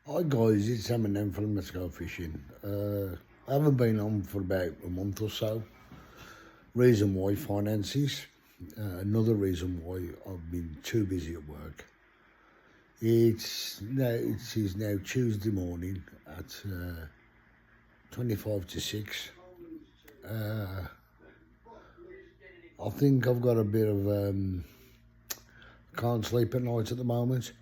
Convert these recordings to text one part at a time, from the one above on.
Hi guys, it's Eminem from Let's Go Fishing. I haven't been on for about a month or so. Reason why, finances. Another reason why, I've been too busy at work. It is now Tuesday morning at 25 to 6. I think I've got a bit of can't sleep at night at the moment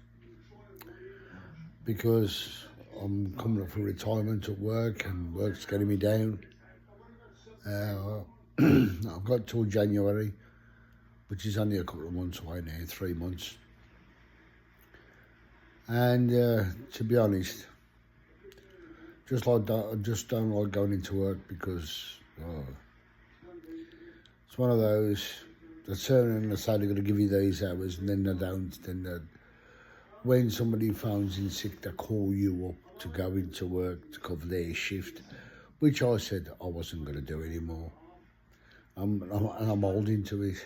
because I'm coming up for retirement at work and work's getting me down. I've got till January, which is only a couple of months away now, 3 months. And to be honest, just like that, I just don't like going into work because it's one of those. They turn and they say they're going to give you these hours, and then they don't. When somebody phones in sick, they call you up to go into work to cover their shift, which I said I wasn't going to do anymore. And I'm holding to it.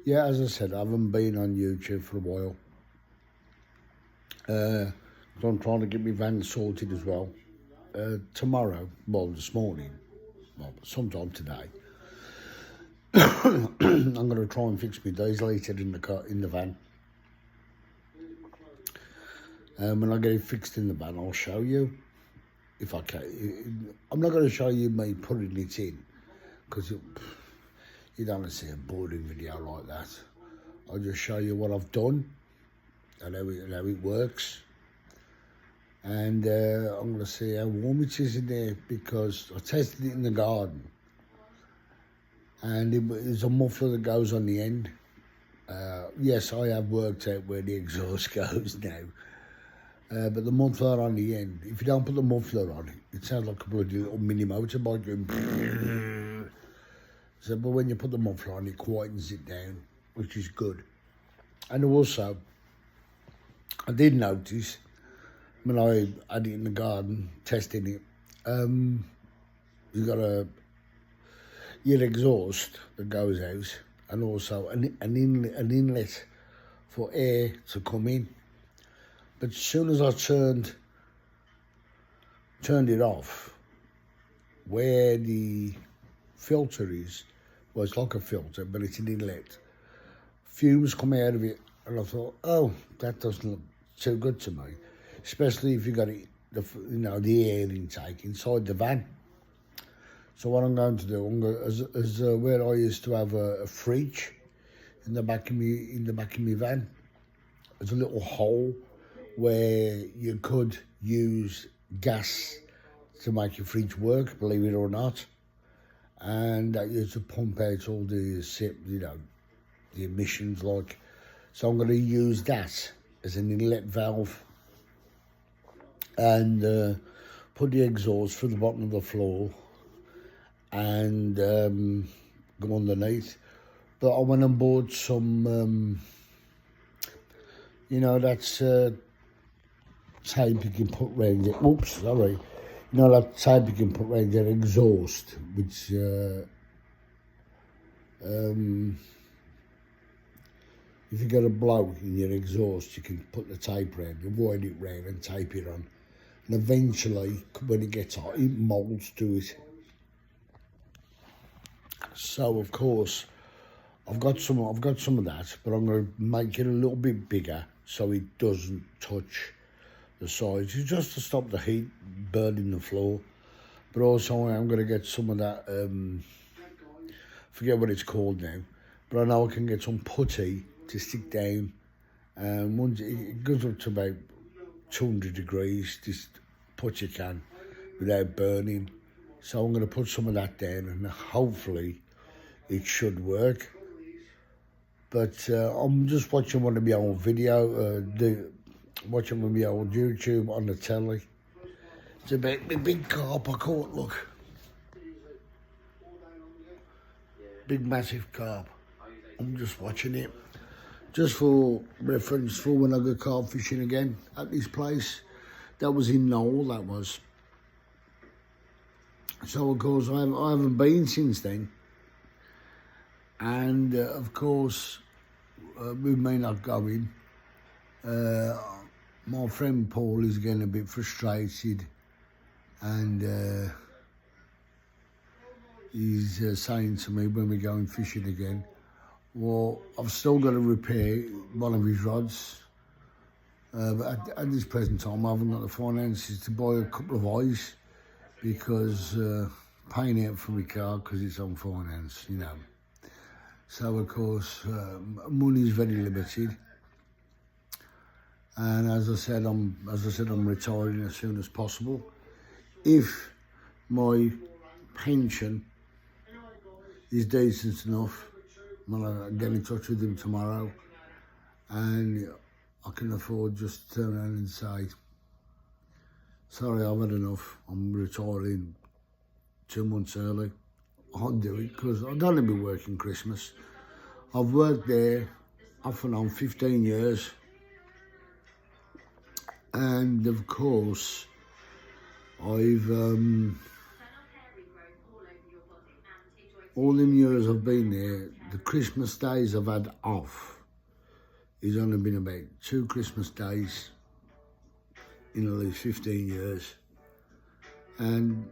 Yeah, as I said, I haven't been on YouTube for a while. So I'm trying to get my van sorted as well. Tomorrow, well, this morning, well, sometime today, I'm going to try and fix my diesel heater in the van. When I get it fixed in the van, I'll show you if I can. I'm not going to show you me putting it in because you don't want to see a boring video like that. I'll just show you what I've done and how it works. And I'm going to see how warm it is in there because I tested it in the garden. And there's a muffler that goes on the end. Yes, I have worked out where the exhaust goes now. But the muffler on the end, if you don't put the muffler on, it sounds like a bloody little mini motorbike going. So, but when you put the muffler on, it quietens it down, which is good. And also, I did notice when I had it in the garden, testing it, you got your exhaust that goes out, and also an inlet for air to come in. But as soon as I turned it off, where the filter is, well, it's like a filter, but it's an inlet. Fumes come out of it, and I thought, oh, that doesn't look too good to me, especially if you got it, the air intake inside the van. So what I'm going to do, where I used to have a fridge in the back of my van, there's a little hole where you could use gas to make your fridge work, believe it or not, and that used to pump out all the emissions. So I'm going to use that as an inlet valve and put the exhaust through the bottom of the floor and go underneath. But I went and bought some, that's tape you can put round it. Oops, sorry. That tape you can put round your exhaust, which if you get a blow in your exhaust, you can put the tape round, you wind it round and tape it on. And eventually, when it gets hot, it moulds to it. So of course, I've got some of that, but I'm going to make it a little bit bigger so it doesn't touch the sides. It's just to stop the heat burning the floor. But also I'm going to get some of that, forget what it's called now, but I know I can get some putty to stick down. Once it goes up to about 200 degrees, this putty can, without burning. So I'm going to put some of that down and hopefully it should work. But I'm just watching one of my old watching one of my old YouTube on the telly. It's about the big carp I caught, look. Big massive carp. I'm just watching it. Just for reference for when I go carp fishing again at this place. That was in Knoll, that was. So of course I haven't been since then. And of course, with me not going, my my friend Paul is getting a bit frustrated, and he's saying to me when we're going fishing again, well, I've still got to repair one of his rods, but at this present time I haven't got the finances to buy a couple of eyes, because paying out for my car because it's on finance, you know. So of course money is very limited, and as I said, I'm retiring as soon as possible. If my pension is decent enough, well, I'll get in touch with him tomorrow, and I can afford just to turn around and say, sorry, I've had enough, I'm retiring 2 months early. I'll do it, because I don't want to be working Christmas. I've worked there off and on 15 years, and of course I've all them years I've been there, the Christmas days I've had off has only been about 2 Christmas days in at least 15 years. And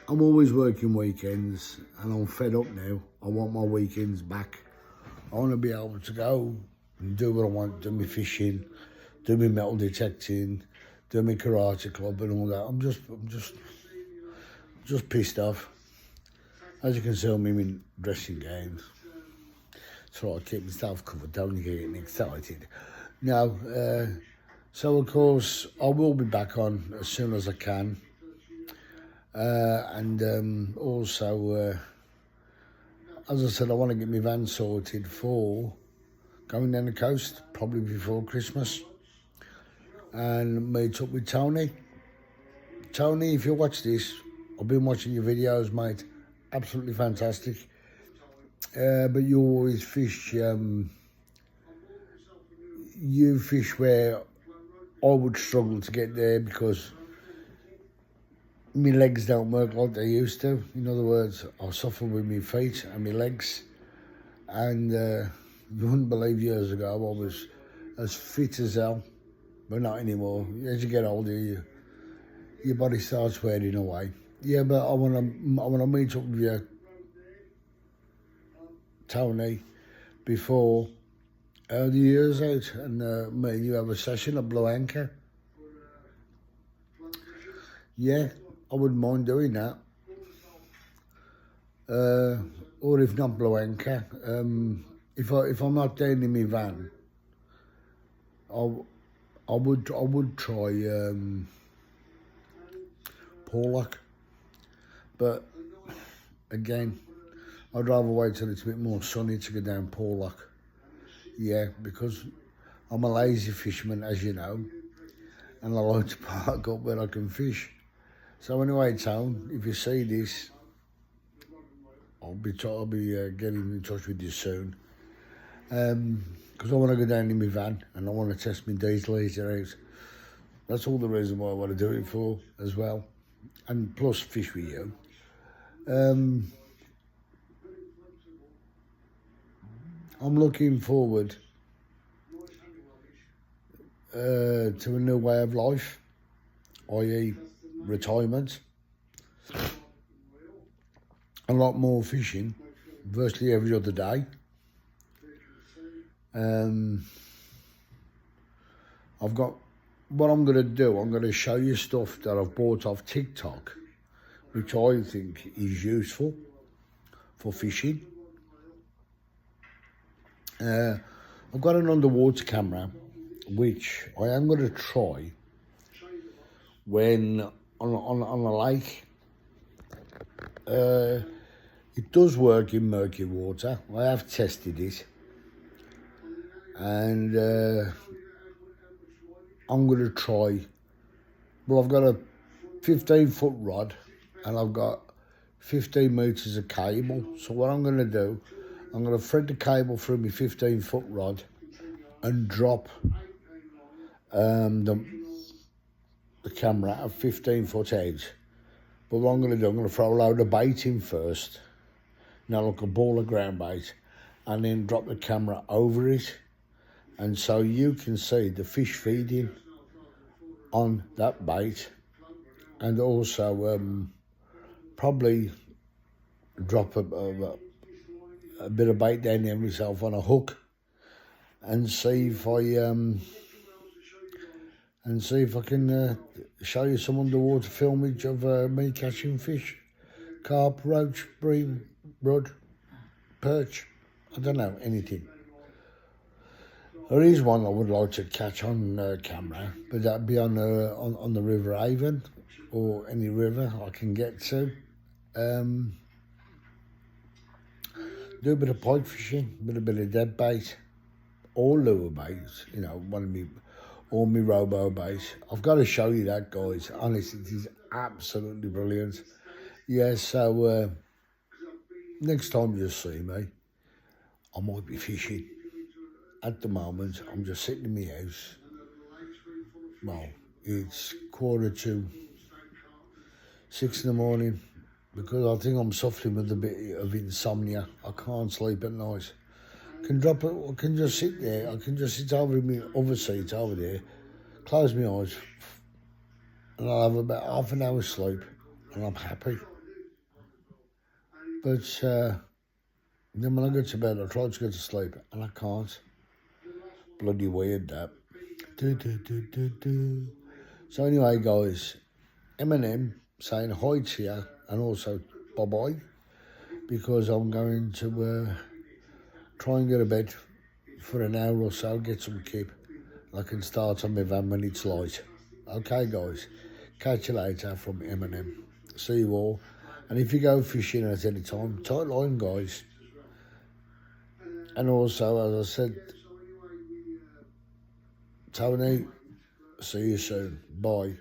I'm always working weekends, and I'm fed up now. I want my weekends back. I want to be able to go and do what I want, do my fishing, do my metal detecting, do my karate club and all that. I'm just pissed off. As you can see, I'm in dressing gowns. So I keep myself covered, don't get getting excited. Now, so of course, I will be back on as soon as I can. And also, as I said, I want to get my van sorted for going down the coast, probably before Christmas, and meet up with Tony. Tony, if you watch this, I've been watching your videos, mate. Absolutely fantastic. But you always fish, you fish where I would struggle to get there, because my legs don't work like they used to. In other words, I suffer with my feet and my legs. And you wouldn't believe, years ago I was as fit as hell, but not anymore. As you get older, your body starts wearing away. Yeah, but I wanna meet up with you, Tony, before the year's out, and me and you have a session at Blue Anchor. Yeah, I wouldn't mind doing that. Or if not Blue Anchor, if I'm not down in my van, I would try Porlock. But again, I'd rather wait till it's a bit more sunny to go down Porlock. Yeah, because I'm a lazy fisherman, as you know, and I like to park up where I can fish. So anyway, Tom, if you see this, I'll be getting in touch with you soon. Because I want to go down in my van and I want to test my diesel heater out. That's all the reason why I want to do it for as well. And plus fish with you. I'm looking forward to a new way of life, i.e. retirement. A lot more fishing, virtually every other day. I've got, what I'm going to do, I'm going to show you stuff that I've bought off TikTok, which I think is useful for fishing. I've got an underwater camera, which I am going to try when on a lake. It does work in murky water. I have tested it, and I'm going to try. Well, I've got a 15-foot rod, and I've got 15 metres of cable. So what I'm going to do, I'm going to thread the cable through my 15-foot rod and drop the camera at 15-foot edge. But what I'm going to do, I'm going to throw a load of bait in first, like a ball of ground bait, and then drop the camera over it, and so you can see the fish feeding on that bait, and also probably drop a bit of bait down there myself on a hook, and see if I can show you some underwater filmage of me catching fish, carp, roach, bream, rudd, perch. I don't know, anything. There is one I would like to catch on camera, but that'd be on the River Avon, or any river I can get to. Do a bit of pike fishing, with a bit of dead bait, or lure baits, you know, all my robo baits. I've got to show you that, guys. Honestly, it is absolutely brilliant. Yeah, so next time you see me, I might be fishing. At the moment, I'm just sitting in my house. Well, it's 5:45 in the morning, because I think I'm suffering with a bit of insomnia. I can't sleep at night. I can just sit there. I can just sit over in my other seat over there, close my eyes, and I'll have about half an hour's sleep, and I'm happy. But then when I go to bed, I try to go to sleep, and I can't. Bloody weird, that. So anyway, guys, Eminem saying hi to you, and also bye-bye, because I'm going to try and go to bed for an hour or so, get some kip. I can start on my van when it's light. Okay, guys, catch you later from Eminem. See you all. And if you go fishing at any time, tight line, guys. And also, as I said, Tony, see you soon. Bye.